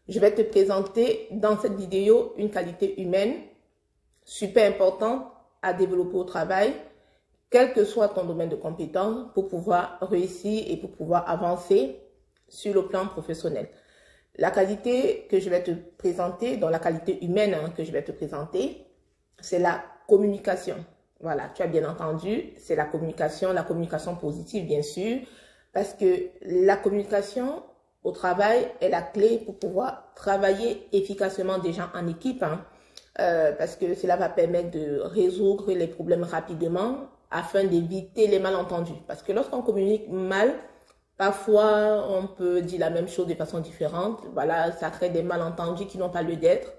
Je vais te présenter dans cette vidéo une qualité humaine super importante à développer au travail, quel que soit ton domaine de compétence, pour pouvoir réussir et pour pouvoir avancer sur le plan professionnel. La qualité que je vais te présenter, dans la qualité humaine que je vais te présenter, c'est la communication. Voilà, tu as bien entendu, c'est la communication positive bien sûr, parce que la communication au travail est la clé pour pouvoir travailler efficacement déjà en équipe, parce que cela va permettre de résoudre les problèmes rapidement afin d'éviter les malentendus. Parce que lorsqu'on communique mal, parfois on peut dire la même chose de façon différente. Voilà, ça crée des malentendus qui n'ont pas lieu d'être.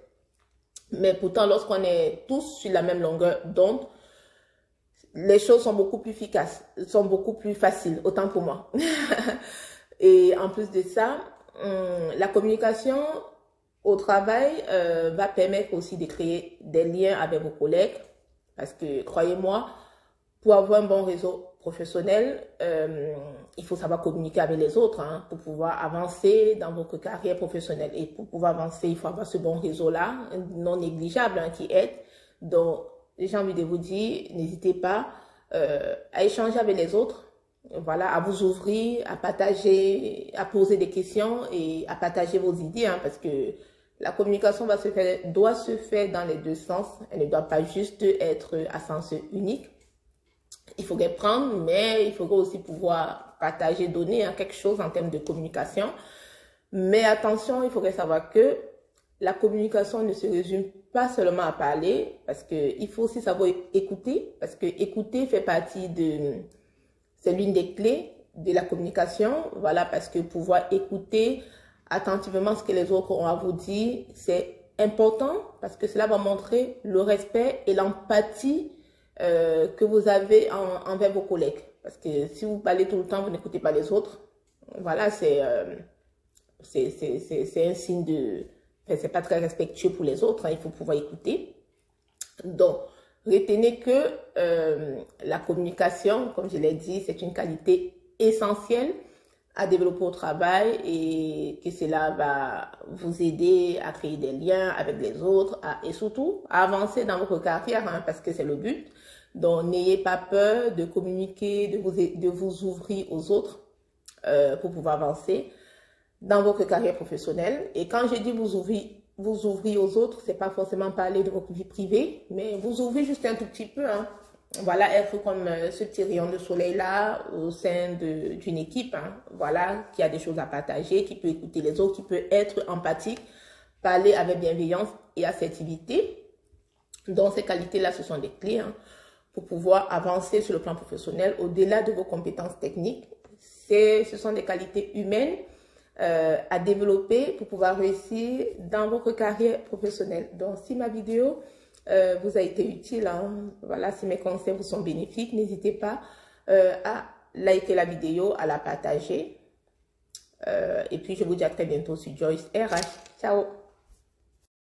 Mais pourtant, lorsqu'on est tous sur la même longueur d'onde, les choses sont beaucoup plus efficaces, sont beaucoup plus faciles, autant pour moi. Et en plus de ça, la communication au travail va permettre aussi de créer des liens avec vos collègues. Parce que, croyez-moi, pour avoir un bon réseau professionnel, il faut savoir communiquer avec les autres pour pouvoir avancer dans votre carrière professionnelle. Et pour pouvoir avancer, il faut avoir ce bon réseau-là, non négligeable, qui aide. Donc, j'ai envie de vous dire, n'hésitez pas à échanger avec les autres, voilà, à vous ouvrir, à partager, à poser des questions et à partager vos idées, parce que la communication doit se faire dans les deux sens. Elle ne doit pas juste être à sens unique. Il faudrait prendre, mais il faudrait aussi pouvoir partager, donner quelque chose en termes de communication. Mais attention, il faudrait savoir que la communication ne se résume pas seulement à parler, parce qu'il faut aussi savoir écouter, parce que écouter fait partie c'est l'une des clés de la communication. Voilà, parce que pouvoir écouter attentivement ce que les autres ont à vous dire, c'est important, parce que cela va montrer le respect et l'empathie que vous avez envers vos collègues. Parce que si vous parlez tout le temps, vous n'écoutez pas les autres, voilà, c'est un signe de... Enfin, c'est pas très respectueux pour les autres, il faut pouvoir écouter. Donc, retenez que la communication, comme je l'ai dit, c'est une qualité essentielle à développer au travail et que cela va vous aider à créer des liens avec les autres et surtout à avancer dans votre carrière, parce que c'est le but. Donc, n'ayez pas peur de communiquer, de vous ouvrir aux autres pour pouvoir avancer dans votre carrière professionnelle. Et quand je dis vous ouvrir aux autres, c'est pas forcément parler de votre vie privée, mais vous ouvrir juste un tout petit peu, Voilà, être comme ce petit rayon de soleil là au sein d'une équipe, voilà, qui a des choses à partager, qui peut écouter les autres, qui peut être empathique, parler avec bienveillance et assertivité. Donc ces qualités-là, ce sont des clés pour pouvoir avancer sur le plan professionnel au-delà de vos compétences techniques. Ce sont des qualités humaines à développer pour pouvoir réussir dans votre carrière professionnelle. Donc, si ma vidéo vous a été utile, voilà, si mes conseils vous sont bénéfiques, n'hésitez pas à liker la vidéo, à la partager. Et puis, je vous dis à très bientôt sur Joyce RH. Ciao!